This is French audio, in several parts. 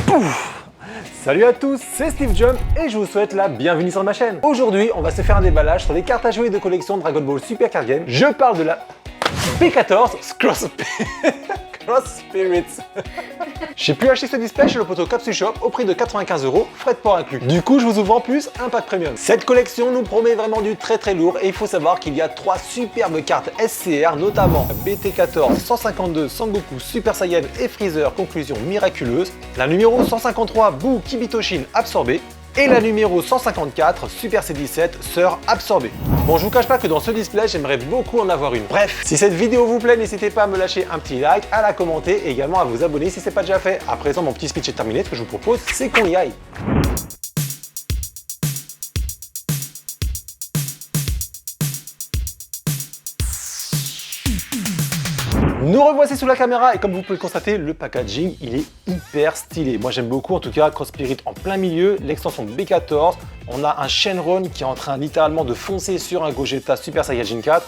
Pouf! Salut à tous, c'est Steve Jump et je vous souhaite la bienvenue sur ma chaîne. Aujourd'hui, on va se faire un déballage sur les cartes à jouer de collection Dragon Ball Super Card Game. Je parle de la B14 Cross Spirits. J'ai pu acheter ce display chez le poteau Capsule Shop au prix de 95 €, frais de port inclus. Du coup, je vous ouvre en plus un pack premium. Cette collection nous promet vraiment du très lourd et il faut savoir qu'il y a 3 superbes cartes SCR, notamment BT14 152 Sangoku Super Saiyan et Freezer Conclusion Miraculeuse, la numéro 153 Buu Kibitoshin Absorbé, et la numéro 154 Super C17 Sœur Absorbée. Bon, je vous cache pas que dans ce display, j'aimerais beaucoup en avoir une. Bref, si cette vidéo vous plaît, n'hésitez pas à me lâcher un petit like, à la commenter et également à vous abonner si ce n'est pas déjà fait. À présent, mon petit speech est terminé. Ce que je vous propose, c'est qu'on y aille. Nous revoici sous la caméra et comme vous pouvez le constater, le packaging il est hyper stylé. Moi j'aime beaucoup, en tout cas Cross Spirit en plein milieu, l'extension B14, on a un Shenron qui est en train littéralement de foncer sur un Gogeta Super Saiyajin 4.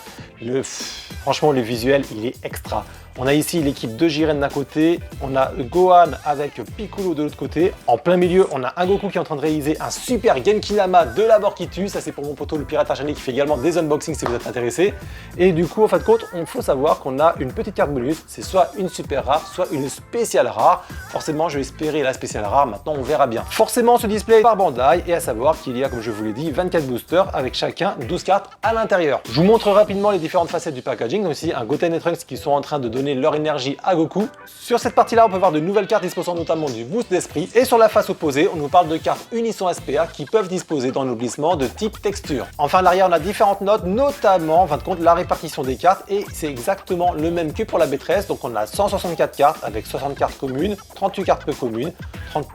Franchement le visuel il est extra. On a ici l'équipe de Jiren d'un côté, on a Gohan avec Piccolo de l'autre côté. En plein milieu, on a un Goku qui est en train de réaliser un super Genkinama de la mort qui tue. Ça c'est pour mon poteau le pirate argent qui fait également des unboxings si vous êtes intéressé. Et du coup, en fin de compte, il faut savoir qu'on a une petite carte bonus. C'est soit une super rare, soit une spéciale rare. Forcément, je vais espérer la spéciale rare. Maintenant, on verra bien. Forcément, ce display par Bandai et à savoir qu'il y a, comme je vous l'ai dit, 24 boosters avec chacun 12 cartes à l'intérieur. Je vous montre rapidement les différentes facettes du packaging. Donc ici, un Goten et Trunks qui sont en train de donner leur énergie à Goku. Sur cette partie-là, on peut voir de nouvelles cartes disposant notamment du boost d'esprit. Et sur la face opposée, on nous parle de cartes Unisson SPA qui peuvent disposer dans l'oublissement de type texture. Enfin, à l'arrière, on a différentes notes, notamment, en fin de compte, la répartition des cartes. Et c'est exactement le même que pour la B13. Donc, on a 164 cartes avec 60 cartes communes, 38 cartes peu communes, 30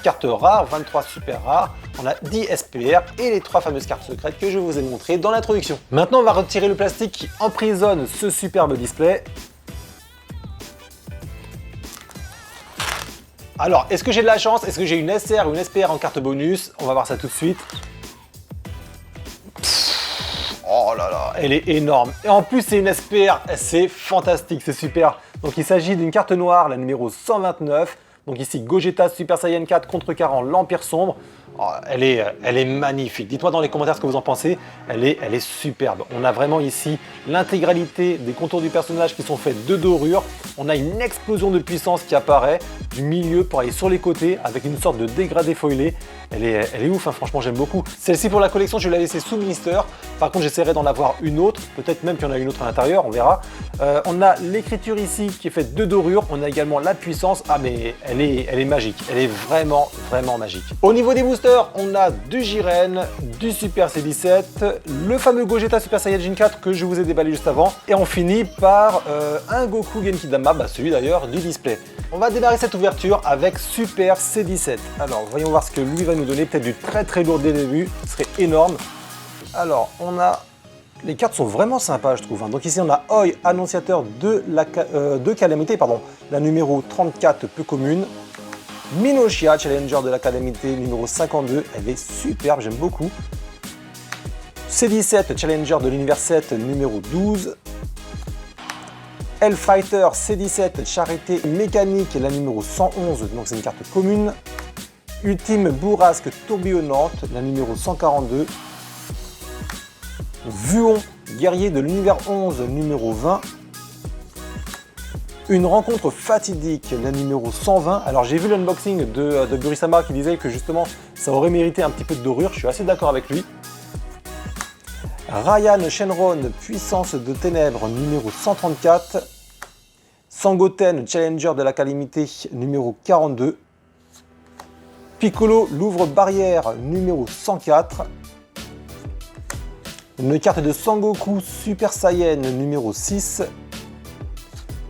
cartes rares, 23 super rares. On a 10 SPR et les 3 fameuses cartes secrètes que je vous ai montrées dans l'introduction. Maintenant, on va retirer le plastique qui emprisonne ce superbe display. Alors, est-ce que j'ai de la chance? Est-ce que j'ai une SR ou une SPR en carte bonus? On va voir ça tout de suite. Oh là là, elle est énorme. Et en plus, c'est une SPR, c'est fantastique, c'est super. Donc, il s'agit d'une carte noire, la numéro 129. Donc ici, Gogeta Super Saiyan 4 contrecarrant l'Empire Sombre. Oh, elle est magnifique. Dites-moi dans les commentaires ce que vous en pensez. Elle est superbe. On a vraiment ici l'intégralité des contours du personnage qui sont faits de dorure. On a une explosion de puissance qui apparaît du milieu pour aller sur les côtés avec une sorte de dégradé foilé. Elle est ouf, hein, franchement j'aime beaucoup. Celle-ci pour la collection, je vais la laisser sous blister. Par contre, j'essaierai d'en avoir une autre. Peut-être même qu'il y en a une autre à l'intérieur, on verra. On a l'écriture ici qui est faite de dorure. On a également la puissance. Ah mais elle est magique. Elle est vraiment magique. Au niveau des boosters, on a du Jiren, du Super C17, le fameux Gogeta Super Saiyajin 4 que je vous ai déballé juste avant, et on finit par un Goku Genkidama, celui d'ailleurs du display. On va démarrer cette ouverture avec Super C17. Alors, voyons voir ce que lui va nous donner, peut-être du très lourd dès le début, ce serait énorme. Alors, on a... Les cartes sont vraiment sympas, je trouve. Donc ici, on a Oi, annonciateur de Calamité, la numéro 34, peu commune. Minoshia, challenger de la calamité numéro 52, elle est superbe, j'aime beaucoup. C17, challenger de l'univers 7 numéro 12. Hellfighter C17, charité mécanique, la numéro 111, donc c'est une carte commune. Ultime bourrasque tourbillonnante, la numéro 142. Vuon, guerrier de l'univers 11, numéro 20. Une rencontre fatidique, la numéro 120. Alors j'ai vu l'unboxing de Burisama qui disait que justement ça aurait mérité un petit peu de dorure, je suis assez d'accord avec lui. Ryan Shenron, puissance de ténèbres, numéro 134. Sangoten, challenger de la calamité, numéro 42. Piccolo, l'ouvre-barrière, numéro 104. Une carte de Sangoku Super Saiyan, numéro 6.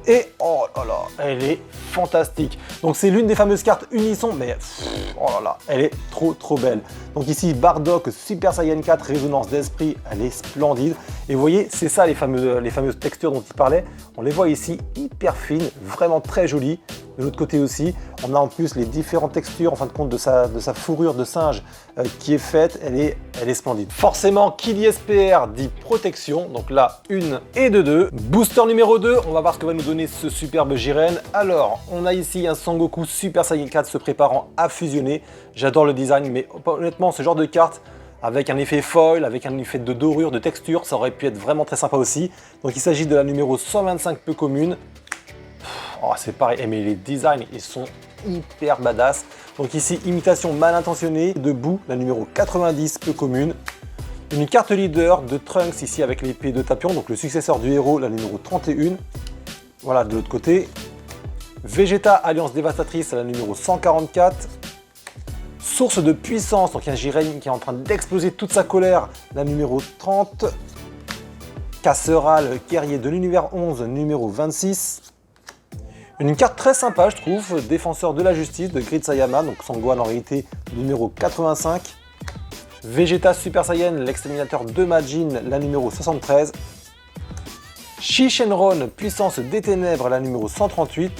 Et oh là là, elle est fantastique. Donc c'est l'une des fameuses cartes Unisson, mais oh là là, elle est trop belle. Donc ici, Bardock Super Saiyan 4, résonance d'esprit, elle est splendide. Et vous voyez, c'est ça les fameuses textures dont il parlait. On les voit ici, hyper fines, vraiment très jolies. De l'autre côté aussi, on a en plus les différentes textures en fin de compte de sa fourrure de singe qui est faite, elle est splendide. Forcément, qui dit SPR dit protection, donc là, 1 et de 2. Booster numéro 2, on va voir ce que va nous donner ce superbe Jiren. Alors, on a ici un Sangoku Super Saiyan 4 se préparant à fusionner. J'adore le design, mais honnêtement, ce genre de carte, avec un effet foil, avec un effet de dorure, de texture, ça aurait pu être vraiment très sympa aussi. Donc il s'agit de la numéro 125 peu commune. Oh, c'est pareil, mais les designs, ils sont hyper badass. Donc ici, imitation mal intentionnée, debout, la numéro 90 peu commune. Une carte leader de Trunks ici avec l'épée de Tapion, donc le successeur du héros, la numéro 31. Voilà, de l'autre côté. Vegeta Alliance Dévastatrice, la numéro 144. Source de puissance, donc un Jiren qui est en train d'exploser toute sa colère, la numéro 30. Casseral, guerrier de l'univers 11, numéro 26. Une carte très sympa, je trouve, défenseur de la justice de Grid Sayama, donc Sangohan en réalité numéro 85. Vegeta Super Saiyan, l'exterminateur de Majin, la numéro 73. Shishenron, puissance des ténèbres, la numéro 138.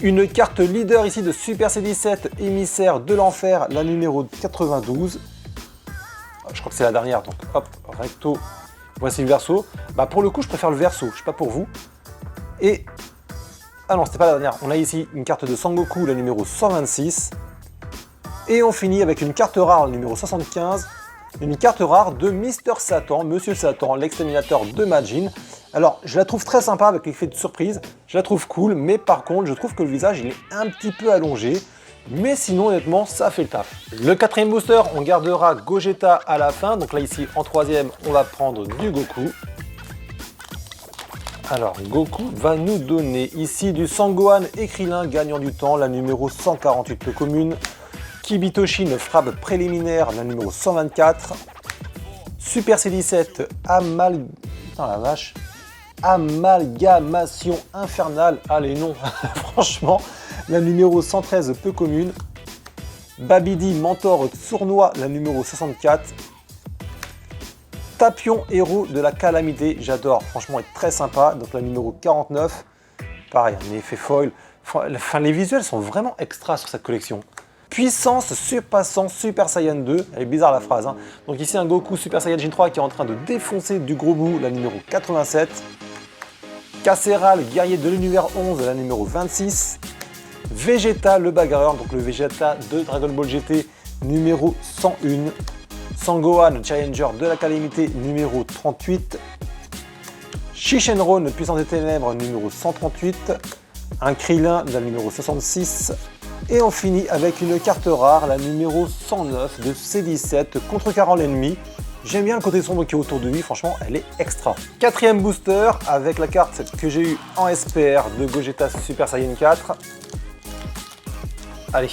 Une carte leader ici de Super C17, émissaire de l'enfer, la numéro 92. Je crois que c'est la dernière, donc hop, recto. Voici le verso. Bah pour le coup, je préfère le verso, je sais pas pour vous. Et ah non, c'était pas la dernière. On a ici une carte de Sangoku, la numéro 126. Et on finit avec une carte rare, le numéro 75. Une carte rare de Mister Satan, Monsieur Satan, l'exterminateur de Majin. Alors, je la trouve très sympa avec l'effet de surprise. Je la trouve cool, mais par contre, je trouve que le visage, il est un petit peu allongé. Mais sinon, honnêtement, ça fait le taf. Le quatrième booster, on gardera Gogeta à la fin. Donc là, ici, en troisième, on va prendre du Goku. Alors, Goku va nous donner ici du Sangohan et Krillin gagnant du temps, la numéro 148 peu commune. Kibitoshi, une frappe préliminaire, la numéro 124. Super C17, Putain la vache. Amalgamation infernale. Allez, non, franchement, la numéro 113 peu commune. Babidi, mentor sournois, la numéro 64. Tapion, héros de la calamité, j'adore, franchement, est très sympa. Donc la numéro 49, pareil, un effet foil. Enfin, les visuels sont vraiment extra sur cette collection. Puissance surpassant Super Saiyan 2, elle est bizarre la phrase. Hein. Donc ici un Goku Super Saiyajin 3 qui est en train de défoncer du gros bout, la numéro 87. Casseral, guerrier de l'univers 11, la numéro 26. Vegeta, le bagarreur, donc le Vegeta de Dragon Ball GT, numéro 101. Sangohan, challenger de la calamité, numéro 38. Shishenron, puissance des ténèbres, numéro 138. Un Krillin, la numéro 66. Et on finit avec une carte rare, la numéro 109 de C17, contrecarrant l'ennemi. J'aime bien le côté sombre qui est autour de lui, franchement, elle est extra. Quatrième booster, avec la carte que j'ai eue en SPR de Gogeta Super Saiyan 4. Allez,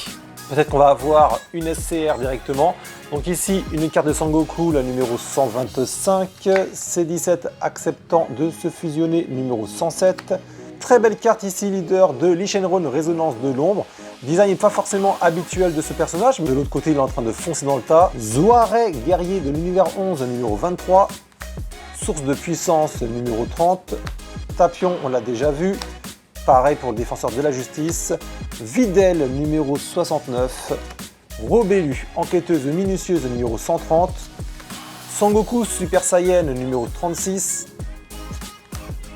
peut-être qu'on va avoir une SCR directement. Donc ici, une carte de Sangoku, la numéro 125. C17 acceptant de se fusionner, numéro 107. Très belle carte ici, leader de Lee Shenron, résonance de l'ombre. Design n'est pas forcément habituel de ce personnage, mais de l'autre côté, il est en train de foncer dans le tas. Zoarei, guerrier de l'univers 11, numéro 23. Source de puissance, numéro 30. Tapion, on l'a déjà vu. Pareil pour le défenseur de la justice. Videl, numéro 69. Robelu, enquêteuse minutieuse, numéro 130. Sangoku, Super Saiyan, numéro 36.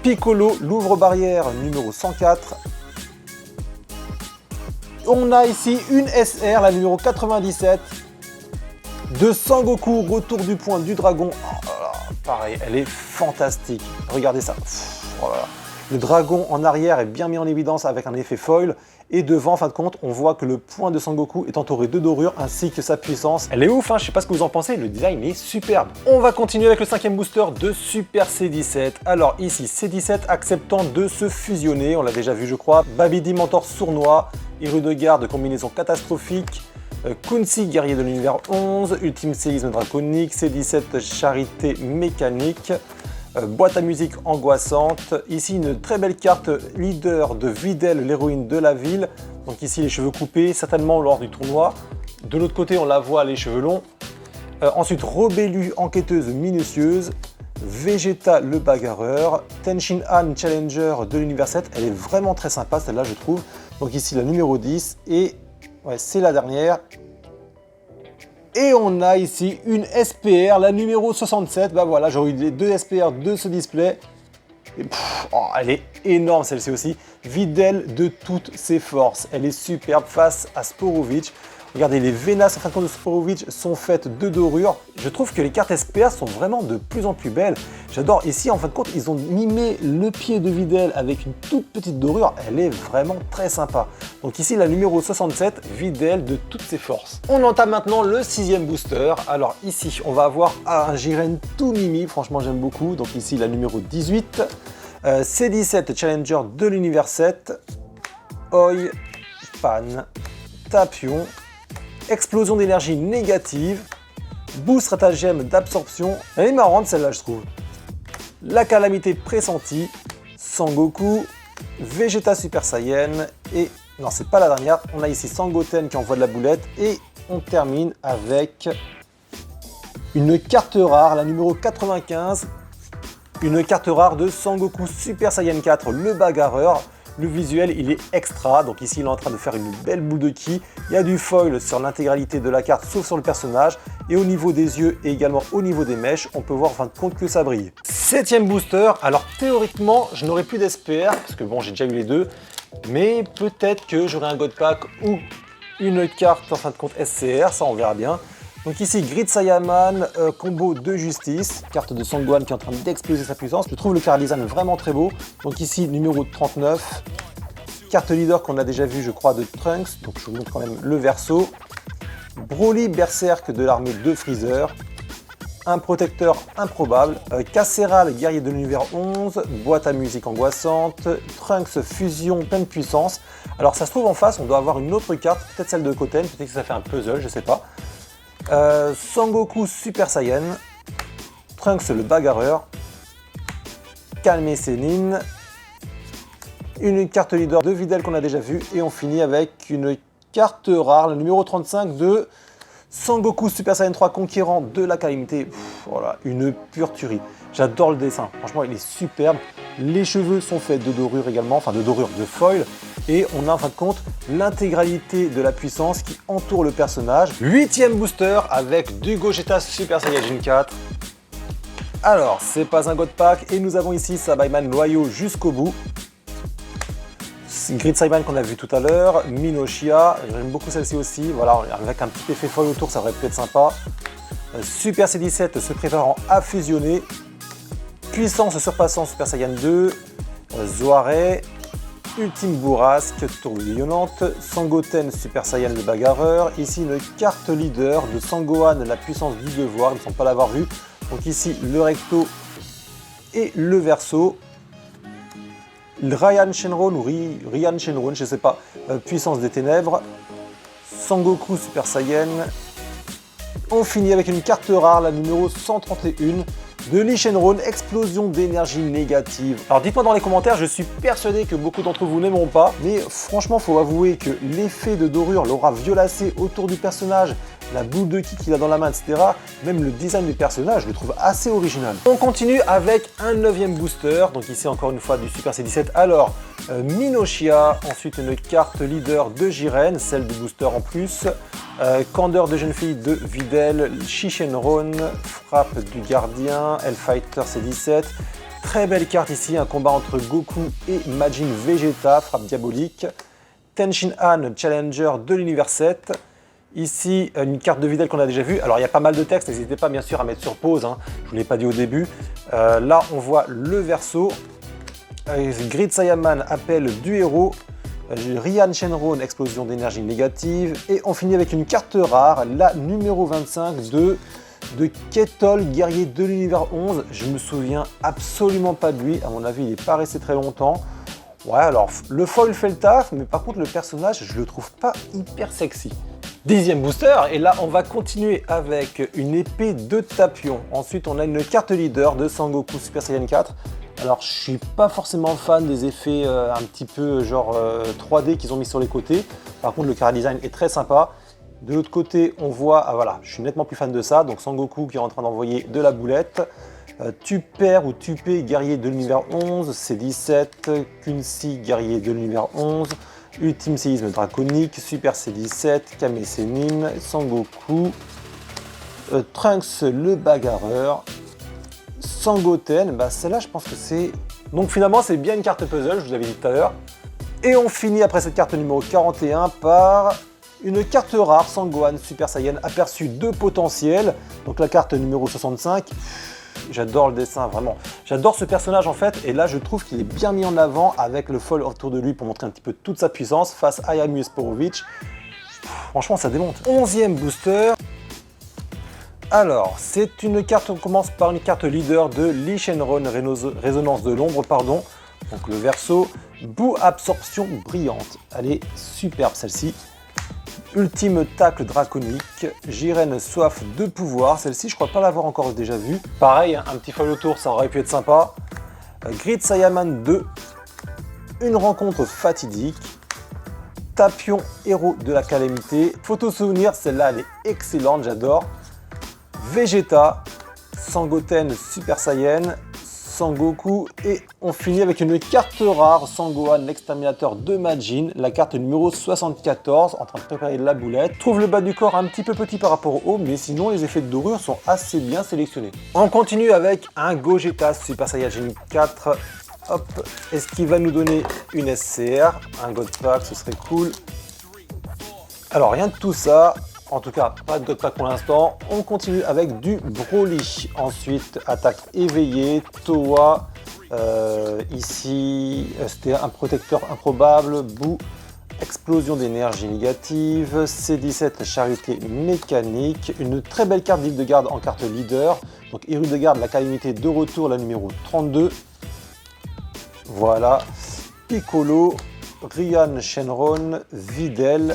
Piccolo, l'ouvre-barrière, numéro 104. On a ici une SR, la numéro 97. De Sangoku, retour du point du dragon. Oh là là, pareil, elle est fantastique. Regardez ça. Oh là là. Le dragon en arrière est bien mis en évidence avec un effet foil. Et devant, en fin de compte, on voit que le point de Sangoku est entouré de dorure ainsi que sa puissance. Elle est ouf, hein, je sais pas ce que vous en pensez, le design est superbe. On va continuer avec le cinquième booster de Super C17. Alors ici, C17 acceptant de se fusionner, on l'a déjà vu je crois. Babidi, mentor sournois, héros de garde, combinaison catastrophique. Kunzi, guerrier de l'univers 11, ultime séisme draconique, C17 charité mécanique. Boîte à musique angoissante. Ici, une très belle carte leader de Videl, l'héroïne de la ville. Donc ici, les cheveux coupés, certainement lors du tournoi. De l'autre côté, on la voit, les cheveux longs. Ensuite, Robelu, enquêteuse minutieuse. Vegeta le bagarreur, Tenshin Han Challenger de l'univers 7, elle est vraiment très sympa celle-là je trouve. Donc ici la numéro 10 et ouais, c'est la dernière. Et on a ici une SPR, la numéro 67, bah voilà, j'aurais eu les deux SPR de ce display. Et elle est énorme celle-ci aussi, Videl de toutes ses forces, elle est superbe face à Sporovich. Regardez, les Venas en fin de compte de Sporovich sont faites de dorures. Je trouve que les cartes SPR sont vraiment de plus en plus belles. J'adore. Ici, en fin de compte, ils ont mimé le pied de Videl avec une toute petite dorure. Elle est vraiment très sympa. Donc ici, la numéro 67, Videl de toutes ses forces. On entame maintenant le 6e booster. Alors ici, on va avoir un Jiren tout mimi. Franchement, j'aime beaucoup. Donc ici, la numéro 18. C17 Challenger de l'univers 7. Oi, Pan, Tapion. Explosion d'énergie négative, boost stratagème d'absorption. Elle est marrante celle-là je trouve. La calamité pressentie, Sangoku, Vegeta Super Saiyan et... Non c'est pas la dernière, on a ici Sangoten qui envoie de la boulette et on termine avec une carte rare, la numéro 95. Une carte rare de Sangoku Super Saiyan 4, le bagarreur. Le visuel, il est extra, donc ici il est en train de faire une belle boule de ki. Il y a du foil sur l'intégralité de la carte, sauf sur le personnage. Et au niveau des yeux et également au niveau des mèches, on peut voir en fin de compte que ça brille. 7e booster, alors théoriquement, je n'aurai plus d'SPR, parce que bon, j'ai déjà eu les deux. Mais peut-être que j'aurai un God Pack ou une carte en fin de compte SCR, ça on verra bien. Donc ici, Grid Saiyaman, combo de justice, carte de Sanggohan qui est en train d'exploser sa puissance. Je trouve le card design vraiment très beau. Donc ici, numéro 39, carte leader qu'on a déjà vu, je crois, de Trunks. Donc je vous montre quand même le verso. Broly Berserk de l'armée de Freezer. Un protecteur improbable. Casseral, guerrier de l'univers 11. Boîte à musique angoissante. Trunks fusion pleine puissance. Alors ça se trouve en face, on doit avoir une autre carte, peut-être celle de Koten, peut-être que ça fait un puzzle, je sais pas. Sangoku Super Saiyan, Trunks le bagarreur, Kalme Sennin, une carte leader de Videl qu'on a déjà vue et on finit avec une carte rare, le numéro 35 de Sangoku Super Saiyan 3 Conquérant de la calamité. Voilà, une pure tuerie. J'adore le dessin, franchement il est superbe. Les cheveux sont faits de dorure également, enfin de dorure de foil. Et on a en fin de compte l'intégralité de la puissance qui entoure le personnage. 8e booster avec du Gogeta Super Saiyajin 4. Alors, c'est pas un God Pack et nous avons ici Sabaiman loyaux jusqu'au bout. Grid Saiyaman qu'on a vu tout à l'heure, Minoshia, j'aime beaucoup celle-ci aussi, voilà, avec un petit effet foil autour, ça aurait pu être sympa. Super C17 se préparant à fusionner, puissance surpassant Super Saiyan 2, Zoaré, Ultime Bourrasque, tourbillonnante, Sangoten Super Saiyan le bagarreur, ici une carte leader de Sanggohan, la puissance du devoir, il ne semble pas l'avoir vu, donc ici le recto et le verso. Ryan Shenron ou Ryan Shenron, je ne sais pas, puissance des ténèbres, Sangoku Super Saiyan. On finit avec une carte rare, la numéro 131 de Lee Shenron, explosion d'énergie négative. Alors dites-moi dans les commentaires, je suis persuadé que beaucoup d'entre vous n'aimeront pas, mais franchement, faut avouer que l'effet de dorure, l'aura violacée autour du personnage, la boule de ki qu'il a dans la main, etc., même le design du personnage, je le trouve assez original. On continue avec un 9e booster, donc ici encore une fois du Super C17. Alors, Minoshia, ensuite une carte leader de Jiren, celle du booster en plus, Candeur de jeune fille de Videl, Shishenron, frappe du gardien, Hellfighter C17. Très belle carte ici, un combat entre Goku et Majin Vegeta, frappe diabolique. Tenshin Han, Challenger de l'univers 7. Ici, une carte de Videl qu'on a déjà vue. Alors, il y a pas mal de textes, n'hésitez pas bien sûr à mettre sur pause, hein. Je ne vous l'ai pas dit au début. Là, on voit le verso. Grid Saiyaman, appel du héros. Ryan Shenron, explosion d'énergie négative. Et on finit avec une carte rare, la numéro 25 de Ketol, guerrier de l'univers 11. Je me souviens absolument pas de lui. À mon avis, il n'est pas resté très longtemps. Ouais, alors, le foil fait le taf, mais par contre, le personnage, je le trouve pas hyper sexy. 10e booster, et là on va continuer avec une épée de Tapion. Ensuite on a une carte leader de Sangoku Super Saiyan 4. Alors je suis pas forcément fan des effets un petit peu genre 3D qu'ils ont mis sur les côtés. Par contre le chara design est très sympa. De l'autre côté on voit, ah voilà, je suis nettement plus fan de ça. Donc Sangoku qui est en train d'envoyer de la boulette. Tuper ou Tupé, guerrier de l'univers 11, C17, Kunsi, guerrier de l'univers 11, Ultime séisme draconique, Super C17, Kame Sennin, Sangoku, Trunks le bagarreur, Sangoten, bah celle-là je pense que c'est... Donc finalement c'est bien une carte puzzle, je vous l'avais dit tout à l'heure. Et on finit après cette carte numéro 41 par une carte rare, Sangohan Super Saiyan, aperçu de potentiel. Donc la carte numéro 65, j'adore le dessin vraiment. J'adore ce personnage en fait, et là je trouve qu'il est bien mis en avant avec le foil autour de lui pour montrer un petit peu toute sa puissance face à Ayamu Sporovic. Franchement ça démonte. 11e booster. Alors, c'est une carte, on commence par une carte leader de Lee Shenron, Résonance de l'ombre, pardon. Donc le verso, boue absorption brillante. Elle est superbe celle-ci. Ultime tacle draconique, Jiren soif de pouvoir. Celle-ci, je crois pas l'avoir encore déjà vue. Pareil, un petit foil autour, ça aurait pu être sympa. Grid Saiyaman 2, une rencontre fatidique. Tapion, héros de la calamité. Photo souvenir, celle-là, elle est excellente, j'adore. Vegeta, Sangoten Super Saiyan, Sangoku, et on finit avec une carte rare, Sangohan, l'exterminateur de Majin, la carte numéro 74, en train de préparer la boulette. Trouve le bas du corps un petit peu petit par rapport au haut, mais sinon les effets de dorure sont assez bien sélectionnés. On continue avec un Gogeta Super Saiyajin 4. Hop, est-ce qu'il va nous donner une SCR, un God Pack, ce serait cool. Alors rien de tout ça. En tout cas, pas de God Pack pour l'instant. On continue avec du Broly. Ensuite, attaque éveillée, Towa. Ici, c'était un protecteur improbable. Boue, explosion d'énergie négative. C17, charité mécanique. Une très belle carte d'Hildegarde en carte leader. Donc Hildegarde, la calamité de retour, la numéro 32. Voilà. Piccolo, Ryan Shenron, Videl.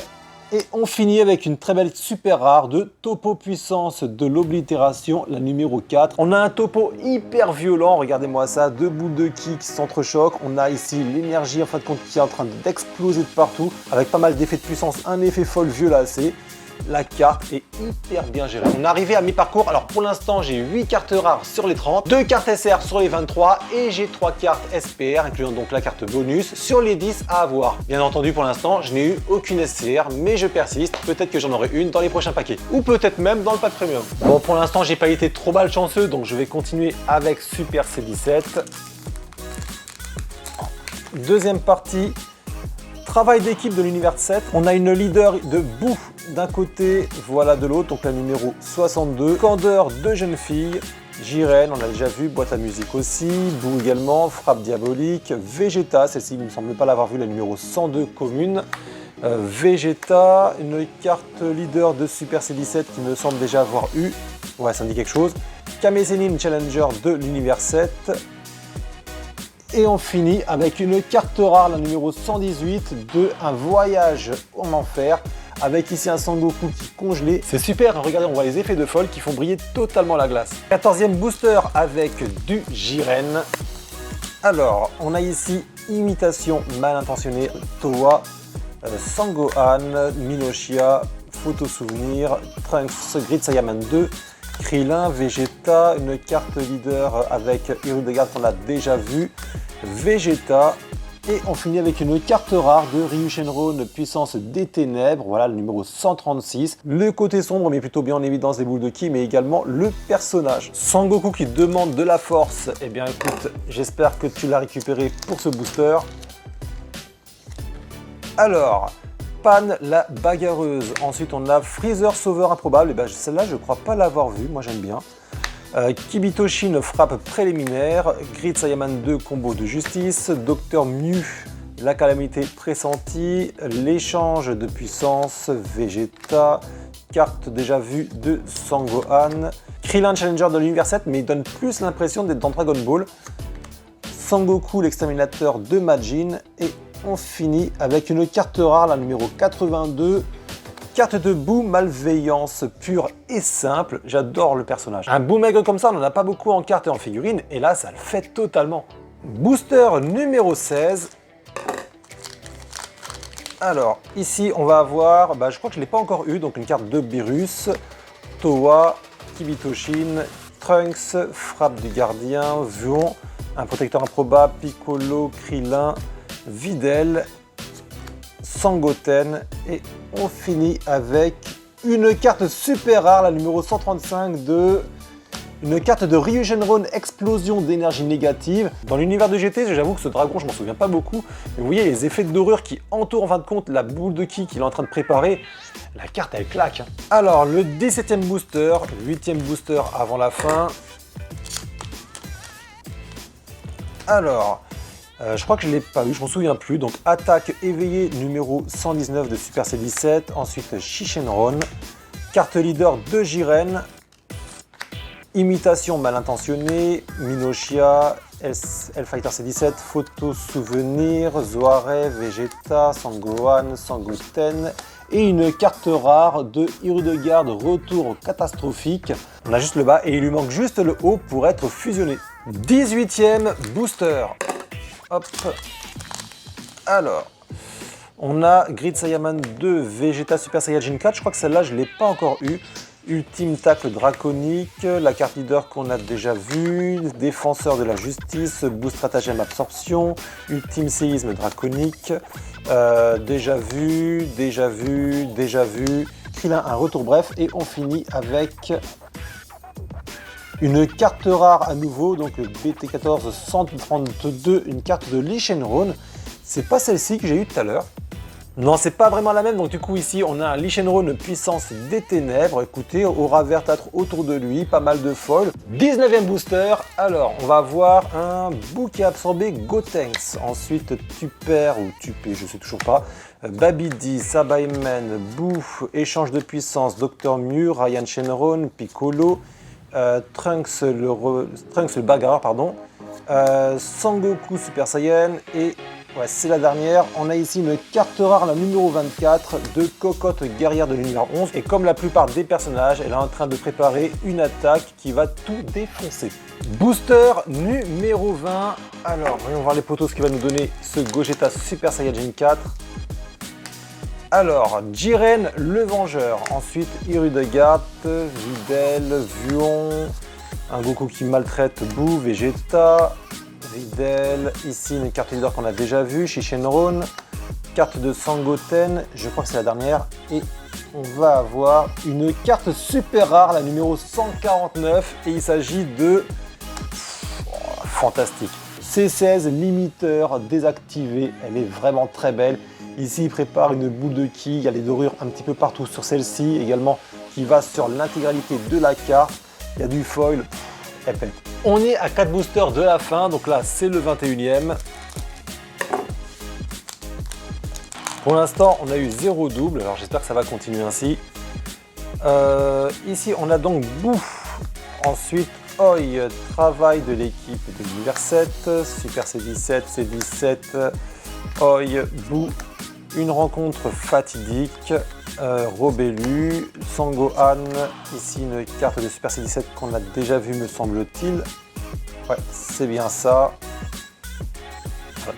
Et on finit avec une très belle super rare de Topo Puissance de l'oblitération, la numéro 4. On a un topo hyper violent, regardez-moi ça, deux boules de ki qui s'entrechoquent. On a ici l'énergie en fin de compte qui est en train d'exploser de partout, avec pas mal d'effets de puissance, un effet folle violacé. La carte est hyper bien gérée. On est arrivé à mi-parcours. Alors pour l'instant, j'ai 8 cartes rares sur les 30, 2 cartes SR sur les 23 et j'ai 3 cartes SPR, incluant donc la carte bonus, sur les 10 à avoir. Bien entendu, pour l'instant, je n'ai eu aucune SCR, mais je persiste. Peut-être que j'en aurai une dans les prochains paquets, ou peut-être même dans le pack premium. Bon, pour l'instant, j'ai pas été trop malchanceux, donc je vais continuer avec Super C17. Deuxième partie. Travail d'équipe de l'univers 7, on a une leader de boue d'un côté, voilà de l'autre, donc la numéro 62. Candeur de jeune fille, Jiren, on l'a déjà vu, boîte à musique aussi, boue également, frappe diabolique, Vegeta, celle-ci il ne me semble pas l'avoir vue, la numéro 102 commune. Vegeta, une carte leader de Super C17 qui me semble déjà avoir eu, ouais ça me dit quelque chose. Kame Sennin, challenger de l'univers 7. Et on finit avec une carte rare, la numéro 118 de Un voyage en enfer, avec ici un Sangoku qui est congelé. C'est super, regardez, on voit les effets de folle qui font briller totalement la glace. 14e booster avec du Jiren. Alors, on a ici imitation mal intentionnée, Towa, Sangohan, Minoshia, photo souvenir, Trunks, Grid Saiyaman 2, Krillin, Vegeta, une carte leader avec Hildegarde qu'on a déjà vu, Vegeta, et on finit avec une carte rare de Ryu Shenron, puissance des ténèbres, voilà le numéro 136. Le côté sombre met plutôt bien en évidence les boules de ki, mais également le personnage. Sangoku qui demande de la force, eh bien écoute, j'espère que tu l'as récupéré pour ce booster. Alors, Pan la bagarreuse. Ensuite, on a Freezer Sauveur improbable. Et ben, celle-là, je crois pas l'avoir vue. Moi, j'aime bien. Kibitoshi, frappe préliminaire. Grid Saiyaman 2, combo de justice. Docteur Mew, la calamité pressentie. L'échange de puissance. Vegeta. Carte déjà vue de Sangohan. Krillin, challenger de l'univers 7, mais il donne plus l'impression d'être dans Dragon Ball. Sangoku, l'exterminateur de Majin. Et on finit avec une carte rare, la numéro 82, carte de boue, malveillance pure et simple. J'adore le personnage. Un boue maigre comme ça, on n'en a pas beaucoup en carte et en figurine, et là, ça le fait totalement. Booster numéro 16. Alors, ici, on va avoir, je crois que je ne l'ai pas encore eu, donc une carte de Beerus, Towa, Kibitoshin, Trunks, frappe du gardien, Vuon, un protecteur improbable, Piccolo, Krillin, Videl, Sangoten et on finit avec une carte super rare, la numéro 135 une carte de Ryu Shenron, explosion d'énergie négative. Dans l'univers de GT, j'avoue que ce dragon, je m'en souviens pas beaucoup. Mais vous voyez les effets de dorure qui entourent en fin de compte la boule de ki qu'il est en train de préparer. La carte, elle claque. Alors, le 17e booster, 8e booster avant la fin. Alors, je crois que je ne l'ai pas eu, je m'en souviens plus. Donc, attaque éveillée numéro 119 de Super C17. Ensuite, Shishenron. Carte leader de Jiren. Imitation mal intentionnée, Minoshia, L-Fighter C17, photo souvenir, Zoare, Vegeta, Sangohan, Sangoten et une carte rare de Hirudegarde, retour catastrophique. On a juste le bas et il lui manque juste le haut pour être fusionné. 18e booster. Hop. Alors, on a Grid Saiyaman 2, Vegeta Super Saiyajin 4. Je crois que celle-là, je ne l'ai pas encore eu. Ultime tacle draconique, la carte leader qu'on a déjà vue, défenseur de la justice, boost stratagème absorption, ultime séisme draconique, déjà vu, Krillin un retour bref et on finit avec une carte rare à nouveau, donc le BT14 132, une carte de Lee Shenron. C'est pas celle-ci que j'ai eue tout à l'heure. Non, c'est pas vraiment la même, donc du coup ici on a un Lee Shenron puissance des ténèbres, écoutez, aura verdâtre autour de lui, pas mal de foils. 19e booster, alors on va avoir un bouquet absorbé Gotenks, ensuite Tuper ou Tupé, je sais toujours pas, Babidi, Sabaimen, Bouf, échange de puissance, Dr Mew, Ryan Shenron, Piccolo, Trunks le bagarreur, pardon, Sangoku Super Saiyan et... ouais, c'est la dernière. On a ici une carte rare, la numéro 24 de Cocotte guerrière de l'univers 11. Et comme la plupart des personnages, elle est en train de préparer une attaque qui va tout défoncer. Booster numéro 20. Alors, voyons voir les potos, ce qui va nous donner ce Gogeta Super Saiyajin 4. Alors, Jiren le Vengeur. Ensuite, Hirudegarde, Videl, Vuon, un Goku qui maltraite Boo, Vegeta. Videl, ici une carte leader qu'on a déjà vue, Shishenron, carte de Sangoten, je crois que c'est la dernière, et on va avoir une carte super rare, la numéro 149, et il s'agit de... fantastique. C16 limiteur désactivé, elle est vraiment très belle. Ici, il prépare une boule de ki, il y a les dorures un petit peu partout sur celle-ci, également qui va sur l'intégralité de la carte, il y a du foil, elle pète. On est à 4 boosters de la fin, donc là c'est le 21e. Pour l'instant on a eu 0 double, alors j'espère que ça va continuer ainsi. Ici on a donc Bouf, ensuite Oi, travail de l'équipe de l'univers 7, Super C17, C17, Oi, Boo, une rencontre fatidique, Robelu, Sangohan, ici une carte de Super C17 qu'on a déjà vue me semble-t-il. Ouais, c'est bien ça.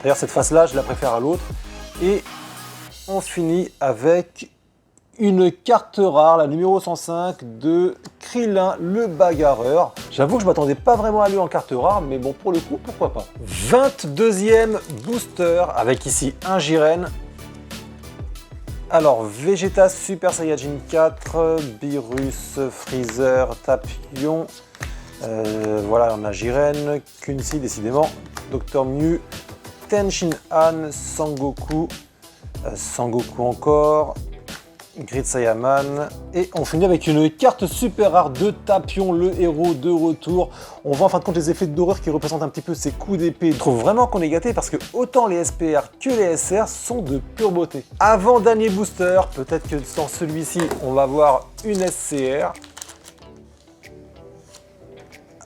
D'ailleurs cette face-là, je la préfère à l'autre. Et on finit avec une carte rare, la numéro 105 de Krillin le bagarreur. J'avoue que je m'attendais pas vraiment à lui en carte rare, mais bon, pour le coup, pourquoi pas. 22e booster, avec ici un Jiren. Alors, Vegeta Super Saiyajin 4, Beerus, Freezer, Tapion. Voilà, on a Jiren, Kunsi décidément, Dr Mew, Tenshin Han, Sangoku, Sangoku encore, Grid Saiyaman, et on finit avec une carte super rare de Tapion, le héros de retour. On voit en fin de compte les effets de dorure qui représentent un petit peu ses coups d'épée. Je trouve vraiment qu'on est gâté parce que autant les SPR que les SR sont de pure beauté. Avant dernier booster, peut-être que dans celui-ci on va voir une SCR.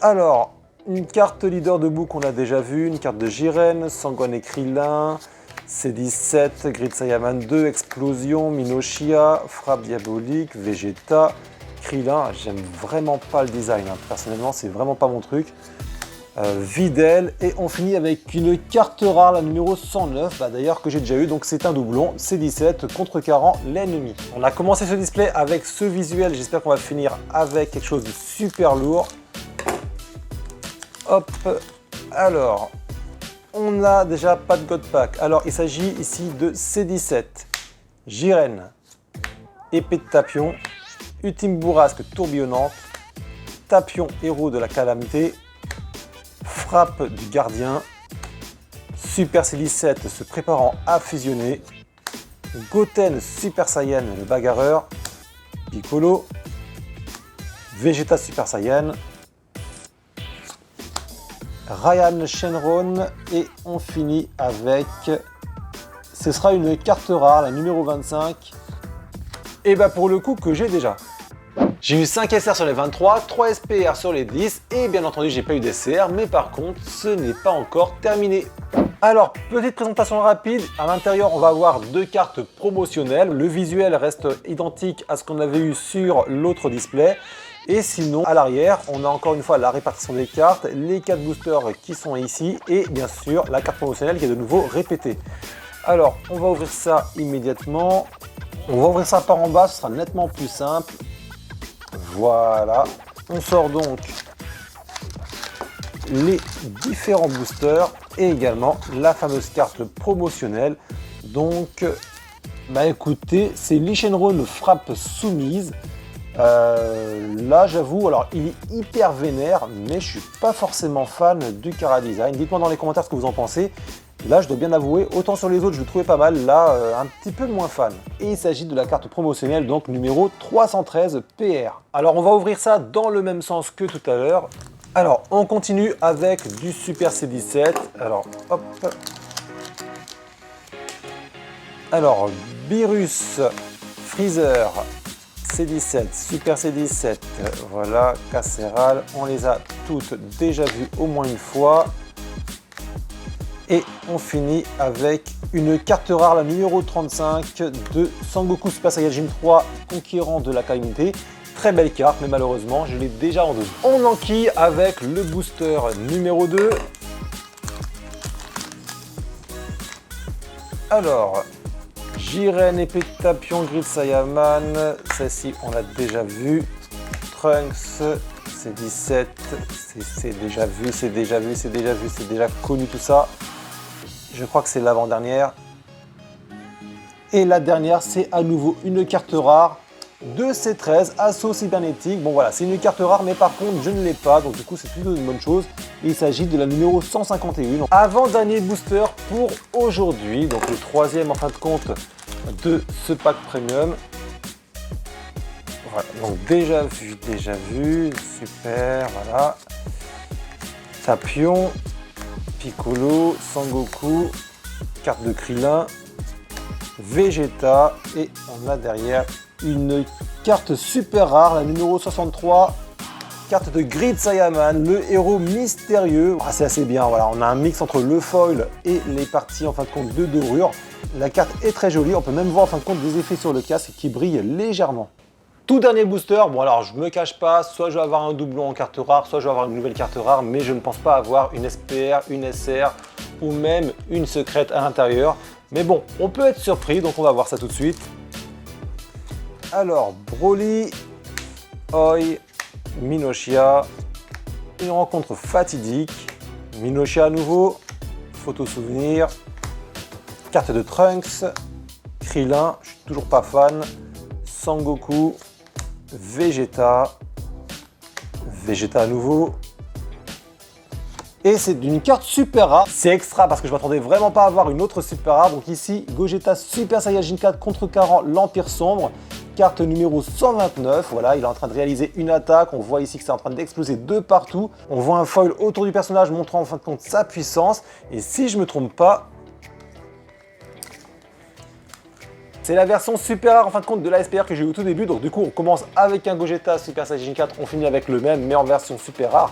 Alors, une carte leader de Boo qu'on a déjà vue, une carte de Jiren, Sangohan et Krillin, C17, Grid Saiyaman 2, Explosion, Minoshia, Frappe Diabolique, Vegeta, Krillin, j'aime vraiment pas le design, hein. Personnellement c'est vraiment pas mon truc. Videl, et on finit avec une carte rare, la numéro 109, d'ailleurs que j'ai déjà eu, donc c'est un doublon, C17, contrecarrant l'ennemi. On a commencé ce display avec ce visuel, j'espère qu'on va finir avec quelque chose de super lourd. Hop, alors, on a déjà pas de God Pack. Alors, il s'agit ici de C17, Jiren, épée de Tapion, ultime bourrasque tourbillonnante, Tapion héros de la calamité, frappe du gardien, Super C17 se préparant à fusionner, Goten Super Saiyan le bagarreur, Piccolo, Vegeta Super Saiyan, Ryan Shenron et on finit avec, ce sera une carte rare, la numéro 25, et bah pour le coup que j'ai déjà. J'ai eu 5 SR sur les 23, 3 SPR sur les 10 et bien entendu j'ai pas eu d'SR, mais par contre ce n'est pas encore terminé. Alors, petite présentation rapide, à l'intérieur on va avoir 2 cartes promotionnelles, le visuel reste identique à ce qu'on avait eu sur l'autre display. Et sinon, à l'arrière, on a encore une fois la répartition des cartes, les 4 boosters qui sont ici et bien sûr la carte promotionnelle qui est de nouveau répétée. Alors, on va ouvrir ça immédiatement. On va ouvrir ça par en bas, ce sera nettement plus simple. Voilà. On sort donc les différents boosters et également la fameuse carte promotionnelle. Donc, bah écoutez, c'est Lee Shenron frappe soumise. Là j'avoue, alors il est hyper vénère, mais je suis pas forcément fan du Chara Design. Dites-moi dans les commentaires ce que vous en pensez. Là je dois bien avouer, autant sur les autres je le trouvais pas mal, là un petit peu moins fan. Et il s'agit de la carte promotionnelle, donc numéro 313 PR. Alors on va ouvrir ça dans le même sens que tout à l'heure. Alors on continue avec du Super C17. Alors hop. Alors Beerus, Freezer, C17, Super C17, voilà, Casserole, on les a toutes déjà vues au moins une fois. Et on finit avec une carte rare, la numéro 35 de Sangoku Super Saiyajin 3, conquérant de la calamité. Très belle carte, mais malheureusement, je l'ai déjà en double. On enquille avec le booster numéro 2. Alors, Jiren, épée de Tapion, Grid Saiyaman, celle-ci on l'a déjà vue. Trunks, C17, c'est déjà vu, c'est déjà vu, c'est déjà vu, c'est déjà connu tout ça. Je crois que c'est l'avant-dernière. Et la dernière, c'est à nouveau une carte rare de C13, Assaut Cybernétique. Bon voilà, c'est une carte rare, mais par contre je ne l'ai pas, donc du coup c'est plutôt une bonne chose. Il s'agit de la numéro 151. Avant-dernier booster pour aujourd'hui, donc le troisième en fin de compte de ce pack premium. Voilà, donc déjà vu, super, voilà. Tapion, Piccolo, Sangoku, carte de Krillin, Vegeta et on a derrière une carte super rare, la numéro 63, carte de Grid Saiyaman, le héros mystérieux. Ah, c'est assez bien, voilà, on a un mix entre le foil et les parties en fin de compte de dorure. La carte est très jolie, on peut même voir en fin de compte des effets sur le casque qui brillent légèrement. Tout dernier booster, bon alors je me cache pas, soit je vais avoir un doublon en carte rare, soit je vais avoir une nouvelle carte rare, mais je ne pense pas avoir une SPR, une SR ou même une secrète à l'intérieur. Mais bon, on peut être surpris, donc on va voir ça tout de suite. Alors, Broly, Oi, Minoshia, une rencontre fatidique, Minoshia à nouveau, photo souvenir, carte de Trunks, Krillin, je suis toujours pas fan, Sangoku, Vegeta à nouveau. Et c'est une carte super rare, c'est extra parce que je m'attendais vraiment pas à avoir une autre super rare. Donc ici, Gogeta Super Saiyajin 4 contrecarrant l'Empire Sombre, carte numéro 129. Voilà, il est en train de réaliser une attaque, on voit ici que c'est en train d'exploser de partout. On voit un foil autour du personnage montrant en fin de compte sa puissance. Et si je me trompe pas, c'est la version super rare en fin de compte de la SPR que j'ai eu au tout début. Donc du coup, on commence avec un Gogeta Super Saiyajin 4, on finit avec le même, mais en version super rare.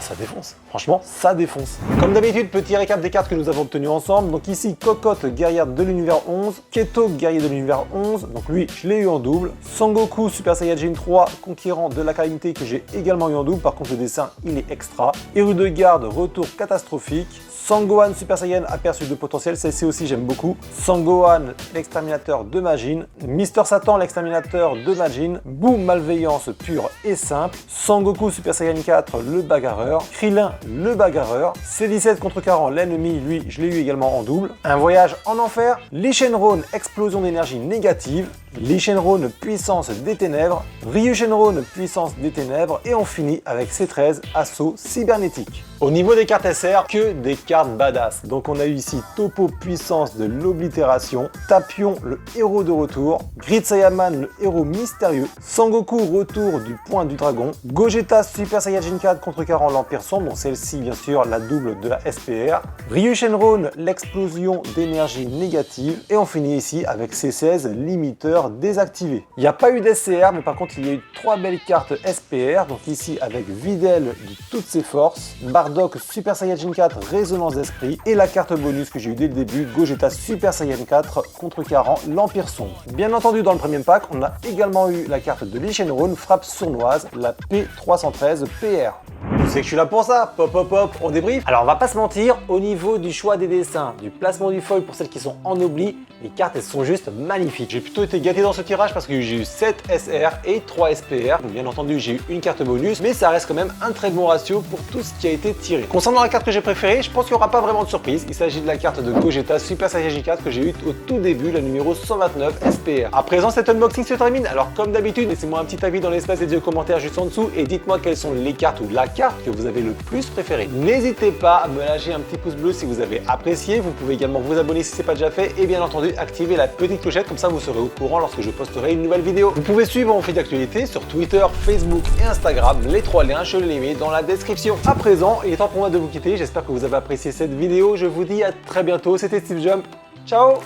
Ça défonce, franchement, ça défonce. Comme d'habitude, petit récap des cartes que nous avons obtenues ensemble. Donc ici, Cocotte, guerrière de l'univers 11, Keto, guerrier de l'univers 11, donc lui, je l'ai eu en double. Sangoku, Super Saiyajin 3, conquérant de la calamité que j'ai également eu en double, par contre le dessin, il est extra. Héros de garde, retour catastrophique. Sangohan Super Saiyan aperçu de potentiel, celle-ci aussi j'aime beaucoup. Sangohan, l'exterminateur de Majin. Mister Satan, l'exterminateur de Majin. Boom, malveillance pure et simple. Sangoku Super Saiyan 4, le bagarreur. Krillin, le bagarreur. C17 contrecarrant l'ennemi, lui je l'ai eu également en double. Un voyage en enfer. Lee Shenron, explosion d'énergie négative. Lee Shenron, puissance des ténèbres. Ryu Shenron, puissance des ténèbres. Et on finit avec C13, assaut cybernétique. Au niveau des cartes SR, que des cartes badass. Donc on a eu ici Toppo, puissance de l'oblitération. Tapion, le héros de retour. Grid Saiyaman, le héros mystérieux. Sangoku, retour du point du dragon. Gogeta Super Saiyajin 4 contrecarrant l'Empire sombre. Donc celle-ci bien sûr la double de la SPR. Ryu Shenron, l'explosion d'énergie négative. Et on finit ici avec C16, limiteur désactivé. Il n'y a pas eu d'SCR, mais par contre il y a eu 3 belles cartes SPR. Donc ici avec Videl de toutes ses forces. Bardock Super Saiyajin 4 résonance d'esprit. Et la carte bonus que j'ai eu dès le début, Gogeta Super Saiyan 4 contrecarrant l'Empire sombre. Bien entendu dans le premier pack, on a également eu la carte de Lee Shenron, frappe sournoise, la P313 PR. Tu sais que je suis là pour ça, pop hop hop, on débrief. Alors on va pas se mentir, au niveau du choix des dessins, du placement du foil pour celles qui sont en oubli, les cartes elles sont juste magnifiques. J'ai plutôt été gâté dans ce tirage parce que j'ai eu 7 SR et 3 SPR. Donc bien entendu j'ai eu une carte bonus, mais ça reste quand même un très bon ratio pour tout ce qui a été tiré. Concernant la carte que j'ai préférée, je pense qu'il n'y aura pas vraiment de surprise. Il s'agit de la carte de Gogeta Super Saiyajin 4 que j'ai eu au tout début, la numéro 129 SPR. À présent cet unboxing se termine, alors comme d'habitude, laissez-moi un petit avis dans l'espace dédié aux commentaires juste en dessous et dites-moi quelles sont les cartes ou la carte que vous avez le plus préférée. N'hésitez pas à me lâcher un petit pouce bleu si vous avez apprécié. Vous pouvez également vous abonner si ce n'est pas déjà fait et bien entendu activer la petite clochette, comme ça vous serez au courant lorsque je posterai une nouvelle vidéo. Vous pouvez suivre mon fil d'actualité sur Twitter, Facebook et Instagram. Les 3 liens, je les mets dans la description. À présent, il est temps pour moi de vous quitter. J'espère que vous avez apprécié cette vidéo. Je vous dis à très bientôt. C'était Steve Jump. Ciao!